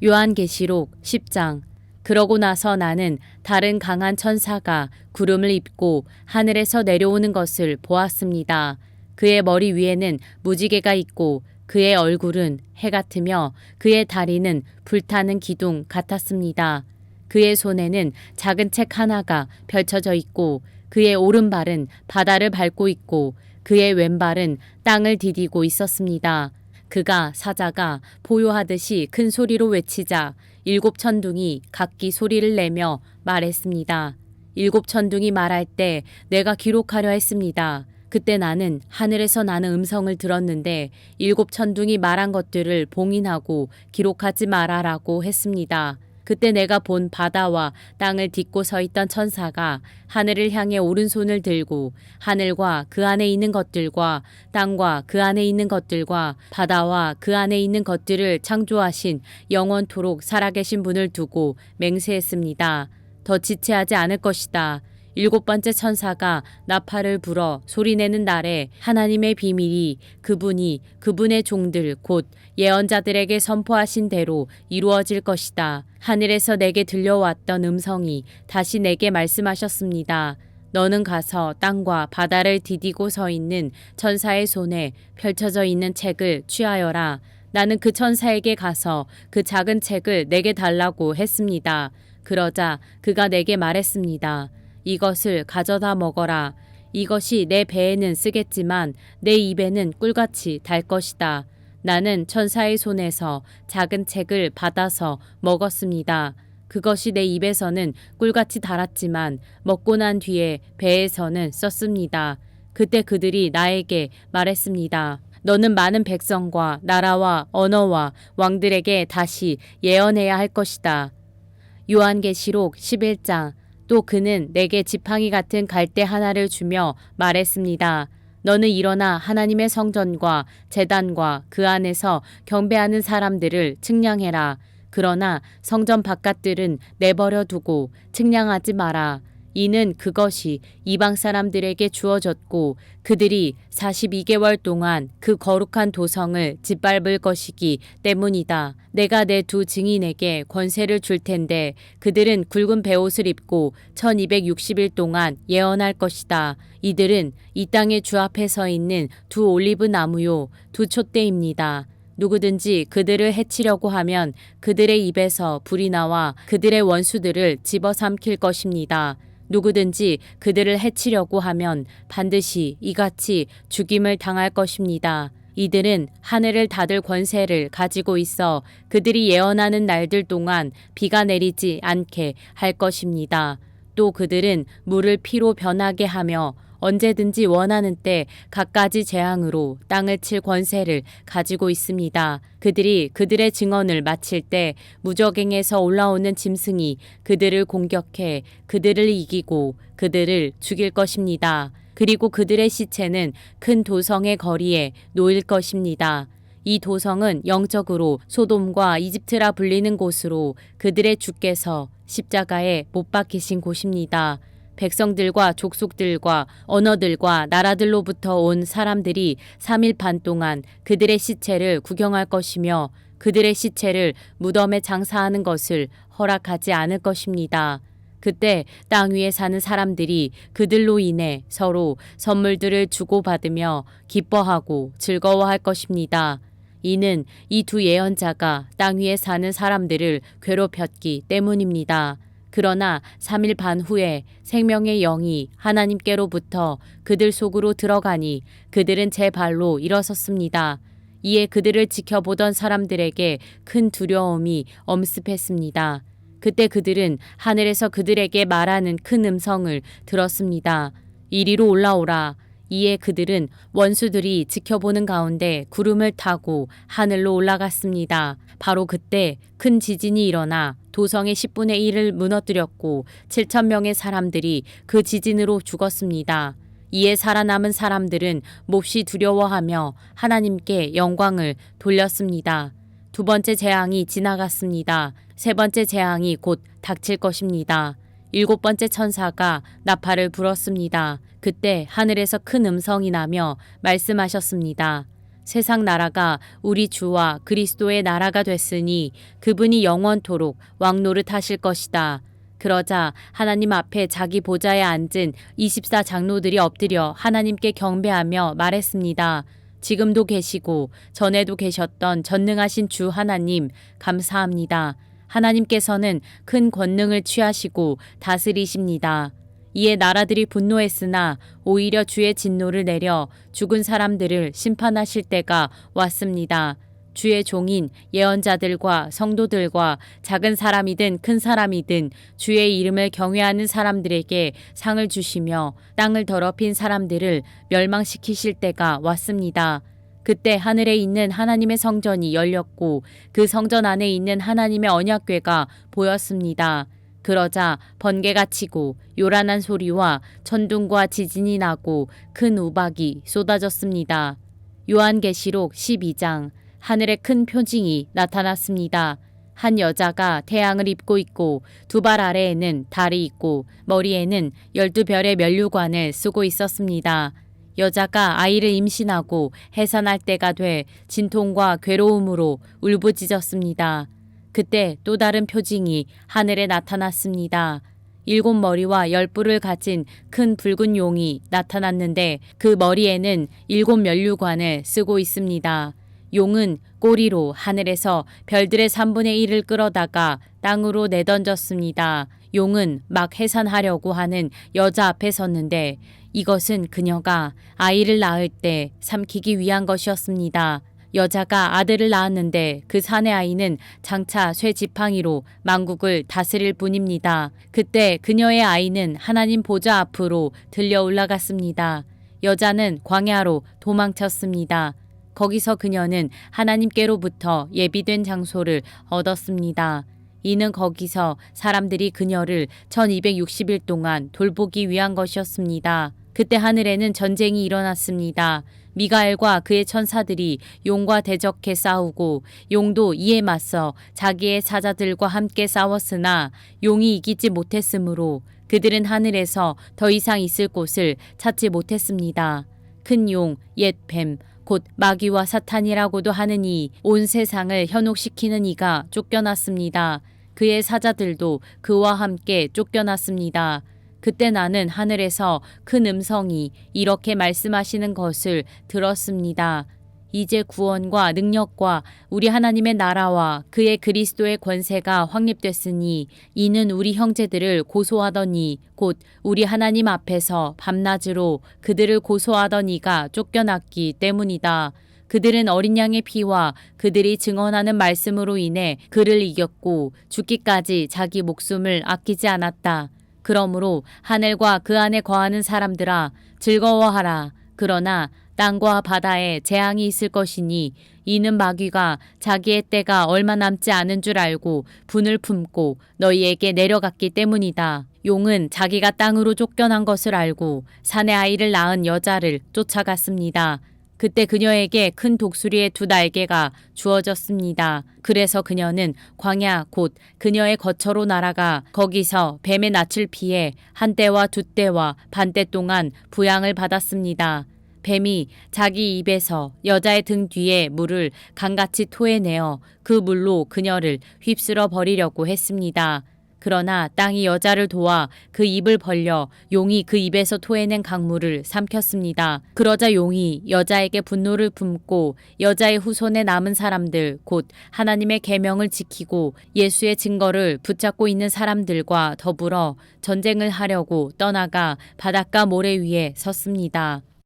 요한계시록 10장. 그러고 나서 나는 다른 강한 천사가 구름을 입고 하늘에서 내려오는 것을 보았습니다. 그의 머리 위에는 무지개가 있고 그의 얼굴은 해 같으며 그의 다리는 불타는 기둥 같았습니다. 그의 손에는 작은 책 하나가 펼쳐져 있고 그의 오른발은 바다를 밟고 있고 그의 왼발은 땅을 디디고 있었습니다. 그가 사자가 포효하듯이 큰 소리로 외치자 일곱 천둥이 각기 소리를 내며 말했습니다. 일곱 천둥이 말할 때 내가 기록하려 했습니다. 그때 나는 하늘에서 나는 음성을 들었는데 일곱 천둥이 말한 것들을 봉인하고 기록하지 말아라고 했습니다. 그때 내가 본 바다와 땅을 딛고 서 있던 천사가 하늘을 향해 오른손을 들고 하늘과 그 안에 있는 것들과 땅과 그 안에 있는 것들과 바다와 그 안에 있는 것들을 창조하신 영원토록 살아계신 분을 두고 맹세했습니다. 더 지체하지 않을 것이다. 일곱 번째 천사가 나팔을 불어 소리내는 날에 하나님의 비밀이 그분이 그분의 종들 곧 예언자들에게 선포하신 대로 이루어질 것이다. 하늘에서 내게 들려왔던 음성이 다시 내게 말씀하셨습니다. 너는 가서 땅과 바다를 디디고 서 있는 천사의 손에 펼쳐져 있는 책을 취하여라. 나는 그 천사에게 가서 그 작은 책을 내게 달라고 했습니다. 그러자 그가 내게 말했습니다. 이것을 가져다 먹어라. 이것이 내 배에는 쓰겠지만 내 입에는 꿀같이 달 것이다. 나는 천사의 손에서 작은 책을 받아서 먹었습니다. 그것이 내 입에서는 꿀같이 달았지만 먹고 난 뒤에 배에서는 썼습니다. 그때 그들이 나에게 말했습니다. 너는 많은 백성과 나라와 언어와 왕들에게 다시 예언해야 할 것이다. 요한계시록 11장. 또 그는 내게 지팡이 같은 갈대 하나를 주며 말했습니다. 너는 일어나 하나님의 성전과 제단과 그 안에서 경배하는 사람들을 측량해라. 그러나 성전 바깥들은 내버려 두고 측량하지 마라. 이는 그것이 이방 사람들에게 주어졌고 그들이 42개월 동안 그 거룩한 도성을 짓밟을 것이기 때문이다. 내가 내 두 증인에게 권세를 줄 텐데 그들은 굵은 베옷을 입고 1260일 동안 예언할 것이다. 이들은 이 땅의 주 앞에 서 있는 두 올리브 나무요 두 촛대입니다. 누구든지 그들을 해치려고 하면 그들의 입에서 불이 나와 그들의 원수들을 집어삼킬 것입니다. 누구든지 그들을 해치려고 하면 반드시 이같이 죽임을 당할 것입니다. 이들은 하늘을 닫을 권세를 가지고 있어 그들이 예언하는 날들 동안 비가 내리지 않게 할 것입니다. 또 그들은 물을 피로 변하게 하며 언제든지 원하는 때 갖가지 재앙으로 땅을 칠 권세를 가지고 있습니다. 그들이 그들의 증언을 마칠 때 무저갱에서 올라오는 짐승이 그들을 공격해 그들을 이기고 그들을 죽일 것입니다. 그리고 그들의 시체는 큰 도성의 거리에 놓일 것입니다. 이 도성은 영적으로 소돔과 이집트라 불리는 곳으로 그들의 주께서 십자가에 못 박히신 곳입니다. 백성들과 족속들과 언어들과 나라들로부터 온 사람들이 3일 반 동안 그들의 시체를 구경할 것이며 그들의 시체를 무덤에 장사하는 것을 허락하지 않을 것입니다. 그때 땅 위에 사는 사람들이 그들로 인해 서로 선물들을 주고받으며 기뻐하고 즐거워할 것입니다. 이는 이 두 예언자가 땅 위에 사는 사람들을 괴롭혔기 때문입니다. 그러나 3일 반 후에 생명의 영이 하나님께로부터 그들 속으로 들어가니 그들은 제 발로 일어섰습니다. 이에 그들을 지켜보던 사람들에게 큰 두려움이 엄습했습니다. 그때 그들은 하늘에서 그들에게 말하는 큰 음성을 들었습니다. 이리로 올라오라. 이에 그들은 원수들이 지켜보는 가운데 구름을 타고 하늘로 올라갔습니다. 바로 그때 큰 지진이 일어나 도성의 10분의 1을 무너뜨렸고 7,000명의 사람들이 그 지진으로 죽었습니다. 이에 살아남은 사람들은 몹시 두려워하며 하나님께 영광을 돌렸습니다. 두 번째 재앙이 지나갔습니다. 세 번째 재앙이 곧 닥칠 것입니다. 일곱 번째 천사가 나팔을 불었습니다. 그때 하늘에서 큰 음성이 나며 말씀하셨습니다. 세상 나라가 우리 주와 그리스도의 나라가 됐으니 그분이 영원토록 왕노릇하실 것이다. 그러자 하나님 앞에 자기 보좌에 앉은 24 장로들이 엎드려 하나님께 경배하며 말했습니다. 지금도 계시고 전에도 계셨던 전능하신 주 하나님 감사합니다. 하나님께서는 큰 권능을 취하시고 다스리십니다. 이에 나라들이 분노했으나 오히려 주의 진노를 내려 죽은 사람들을 심판하실 때가 왔습니다. 주의 종인 예언자들과 성도들과 작은 사람이든 큰 사람이든 주의 이름을 경외하는 사람들에게 상을 주시며 땅을 더럽힌 사람들을 멸망시키실 때가 왔습니다. 그때 하늘에 있는 하나님의 성전이 열렸고 그 성전 안에 있는 하나님의 언약궤가 보였습니다. 그러자 번개가 치고 요란한 소리와 천둥과 지진이 나고 큰 우박이 쏟아졌습니다. 요한계시록 12장. 하늘에 큰 표징이 나타났습니다. 한 여자가 태양을 입고 있고 두 발 아래에는 달이 있고 머리에는 12별의 면류관을 쓰고 있었습니다. 여자가 아이를 임신하고 해산할 때가 돼 진통과 괴로움으로 울부짖었습니다. 그때 또 다른 표징이 하늘에 나타났습니다. 7머리와 10뿔을 가진 큰 붉은 용이 나타났는데 그 머리에는 7면류관을 쓰고 있습니다. 용은 꼬리로 하늘에서 별들의 3분의 1을 끌어다가 땅으로 내던졌습니다. 용은 막 해산하려고 하는 여자 앞에 섰는데 이것은 그녀가 아이를 낳을 때 삼키기 위한 것이었습니다. 여자가 아들을 낳았는데 그 사내 아이는 장차 쇠 지팡이로 만국을 다스릴 뿐입니다. 그때 그녀의 아이는 하나님 보좌 앞으로 들려 올라갔습니다. 여자는 광야로 도망쳤습니다. 거기서 그녀는 하나님께로부터 예비된 장소를 얻었습니다. 이는 거기서 사람들이 그녀를 1260일 동안 돌보기 위한 것이었습니다. 그때 하늘에는 전쟁이 일어났습니다. 미가엘과 그의 천사들이 용과 대적해 싸우고 용도 이에 맞서 자기의 사자들과 함께 싸웠으나 용이 이기지 못했으므로 그들은 하늘에서 더 이상 있을 곳을 찾지 못했습니다. 큰 용, 옛 뱀, 곧 마귀와 사탄이라고도 하느니 온 세상을 현혹시키는 이가 쫓겨났습니다. 그의 사자들도 그와 함께 쫓겨났습니다. 그때 나는 하늘에서 큰 음성이 이렇게 말씀하시는 것을 들었습니다. 이제 구원과 능력과 우리 하나님의 나라와 그의 그리스도의 권세가 확립됐으니 이는 우리 형제들을 고소하더니 곧 우리 하나님 앞에서 밤낮으로 그들을 고소하던 이가 쫓겨났기 때문이다. 그들은 어린 양의 피와 그들이 증언하는 말씀으로 인해 그를 이겼고 죽기까지 자기 목숨을 아끼지 않았다. 그러므로 하늘과 그 안에 거하는 사람들아 즐거워하라. 그러나 땅과 바다에 재앙이 있을 것이니 이는 마귀가 자기의 때가 얼마 남지 않은 줄 알고 분을 품고 너희에게 내려갔기 때문이다. 용은 자기가 땅으로 쫓겨난 것을 알고 사내 아이를 낳은 여자를 쫓아갔습니다. 그때 그녀에게 큰 독수리의 2날개가 주어졌습니다. 그래서 그녀는 광야 곧 그녀의 거처로 날아가 거기서 뱀의 낯을 피해 1때와 2때와 반때 동안 부양을 받았습니다. 뱀이 자기 입에서 여자의 등 뒤에 물을 강같이 토해내어 그 물로 그녀를 휩쓸어 버리려고 했습니다. 그러나 땅이 여자를 도와 그 입을 벌려 용이 그 입에서 토해낸 강물을 삼켰습니다. 그러자 용이 여자에게 분노를 품고 여자의 후손에 남은 사람들 곧 하나님의 계명을 지키고 예수의 증거를 붙잡고 있는 사람들과 더불어 전쟁을 하려고 떠나가 바닷가 모래 위에 섰습니다.